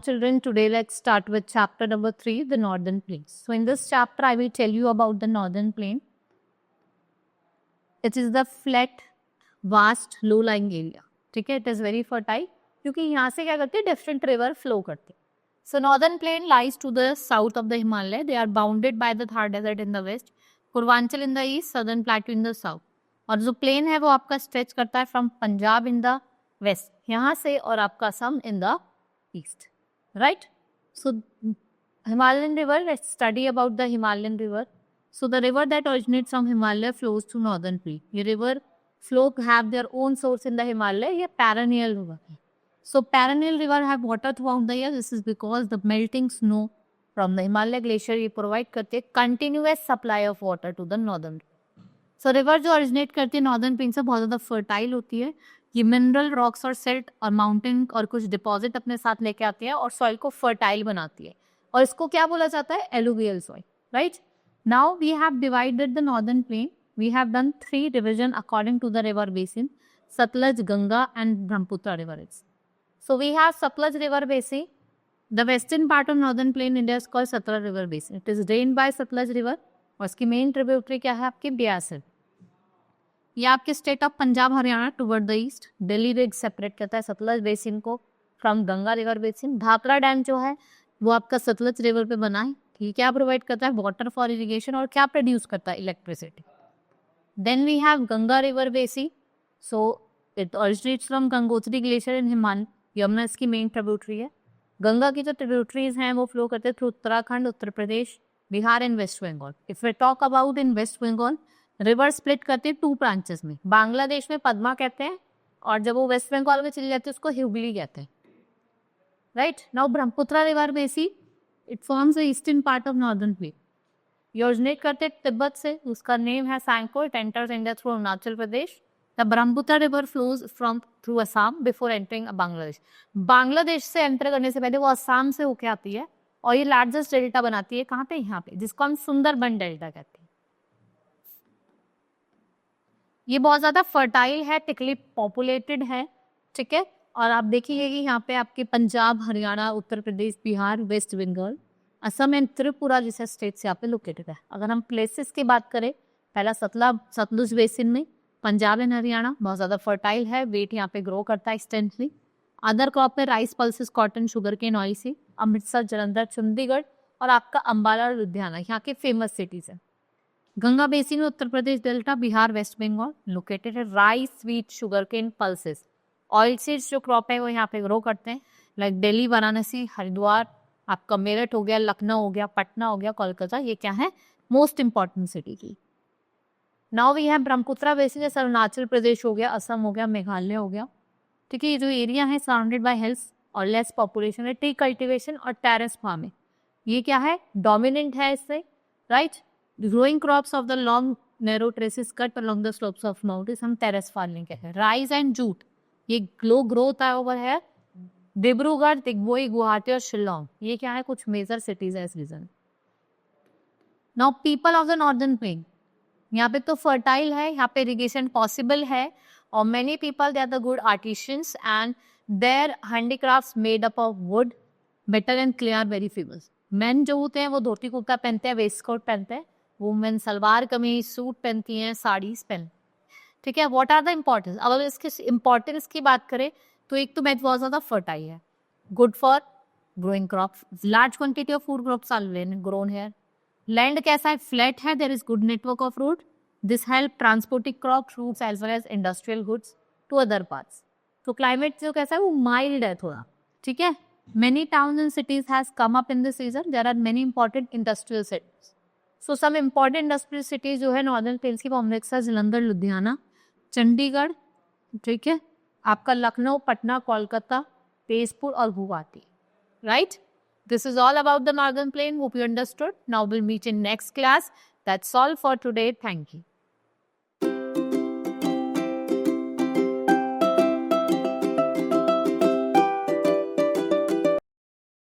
children, today let's start with chapter number 3, the northern plains. So in this chapter, I will tell you about the northern plain. It is the flat, vast, low-lying area. ठीक है, it is very fertile क्योंकि यहाँ से क्या करते हैं, different river flow करते हैं. So northern plain lies to the south of the Himalaya. They are bounded by the Thar Desert in the west, Purvanchal in the east, Southern Plateau in the south. और जो plane है वो आपका stretch करता है from Punjab in the west, यहाँ से, और आपका Assam in the east, right. So Himalayan river, let's study about the Himalayan river. So the river that originates from Himalaya flows to northern plain. ये river flow have their own source in the Himalaya. ये perennial river है. So perennial river have water throughout the year. This is because the melting snow from the Himalaya glacier ये provide करते हैं continuous supply of water to the northern. So river जो originate करती है northern plain से बहुत ज़्यादा fertile होती है. ये mineral rocks और silt और mountain और कुछ deposit अपने साथ लेके आती है और soil को fertile बनाती है. और इसको क्या बोला जाता है? Alluvial soil, right? Now we have divided the northern plain. We have done 3 division according to the river basin: Satluj, Ganga and Brahmaputra rivers. So we have Satluj river basin. The western part of northern plain India is called Satluj river basin. It is drained by Satluj river. और इसकी main tributary क्या है? आपकी ब्यास है. ये आपके state of Punjab Haryana toward the east. Delhi rig separate करता है सतलज बेसिन को from Ganga river basin. Bhakra dam जो है वो आपका सतलज रिवर पे बना है. ये क्या प्रोवाइड करता है? Water for irrigation. और क्या प्रोड्यूस करता है? Electricity. Then we have Ganga river basin. So it originates from Gangotri glacier in Himalaya. Yamuna इसकी मेन ट्रिब्यूटरी है. गंगा की जो ट्रिब्यूटरीज हैं वो फ्लो करते हैं through Uttarakhand, Uttar Pradesh, Bihar and West Bengal. If we talk about in West Bengal, river split करते हैं 2 ब्रांचेस में. बांग्लादेश में पद्मा कहते हैं और जब वो वेस्ट बंगाल में चली जाती है उसको हुगली कहते हैं, right. Now Brahmaputra river basin, it forms the eastern part of northern plain. ये ओरिजिनेट करते हैं तिब्बत से. उसका नेम है Tsangpo. It enters India through Arunachal Pradesh. The Brahmaputra river flows through Assam before entering Bangladesh. Bangladesh से एंटर करने से पहले वो असम से होके आती है और ये लार्जेस्ट डेल्टा बनाती है. कहाँ पे? यहाँ पे, जिसको हम सुंदरबन डेल्टा कहते हैं. ये बहुत ज्यादा फर्टाइल है, थिकली पॉपुलेटेड है, ठीक है. और आप देखिए कि यहाँ पे आपके पंजाब, हरियाणा, उत्तर प्रदेश, बिहार, वेस्ट बंगाल, असम एंड त्रिपुरा जैसे स्टेट से यहाँ पे लोकेटेड है. अगर हम प्लेसेस की बात करें, पहला सतलुज बेसिन में पंजाब एंड हरियाणा बहुत ज़्यादा फर्टाइल है. वेट यहाँ पे ग्रो करता है एक्सटेंसली. अदर क्रॉप में rice, pulses, cotton, sugar cane, oil seed. Amritsar, Jalandhar, Chandigarh और आपका अम्बाला और लुधियाना यहाँ के फेमस सिटीज हैं. गंगा बेसिन में उत्तर प्रदेश डेल्टा, बिहार, वेस्ट बंगाल लोकेटेड है. Rice, sweet, sugar cane, pulses, oil seeds जो क्रॉप है वो यहाँ पे ग्रो करते हैं. लाइक दिल्ली, वाराणसी, हरिद्वार, आपका मेरठ हो गया, लखनऊ हो गया, पटना हो गया, कोलकाता, ये क्या है? मोस्ट इंपॉर्टेंट सिटी की. Now we have Brahmaputra basin, जैसे अरुणाचल प्रदेश हो गया, असम हो गया, मेघालय हो गया, ठीक है. ये जो एरिया है सराउंडेड बाय हिल्स और लेस पॉपुलेशन है. टी कल्टीवेशन और टेरेस फार्मिंग ये क्या है? डोमिनेंट है इससे, right. Growing crops of the long narrow traces cut along the slopes of mountains हम टेरेस फार्मिंग कहते हैं. राइस एंड जूट ये ग्रो होता है ओवर है. डिब्रूगढ़, दिग्बोई, गुवाहाटी और शिलोंग ये क्या है? कुछ मेजर सिटीज है इस region. Now people of the northern plain, यहाँ पे तो फर्टाइल है, यहाँ पे इरिगेशन पॉसिबल है और many people they are the good artisans and their handicrafts made up of wood, metal and clay are very famous. Main जो होते हैं वो धोती कुर्ता पहनते हैं, वेस्ट कोट पहनते हैं. वुमेन सलवार कमीज, सूट पहनती हैं, साड़ीज पहन, ठीक है. What are the importance? अब इसके इम्पोर्टेंस की बात करें तो एक तो मैथ बहुत ज़्यादा फर्टाइल है, good for growing crops, large quantity of food crops are grown here. Land कैसा है? फ्लैट है. There is good network of road. This help transporting crop, fruits as well as industrial goods to other parts. तो climate जो कैसा है वो mild है थोड़ा, ठीक है. Many towns and cities has come up in this region. There are many important industrial cities. So some important industrial cities जो है नॉर्दर्न प्लेन्स की, अमृतसर, जलंधर, लुधियाना, चंडीगढ़, ठीक है. आपका लखनऊ, पटना, कोलकाता, तेजपुर और Guwahati, right. This is all about the northern plain. Hope you understood. Now we'll meet in next class. That's all for today. Thank you.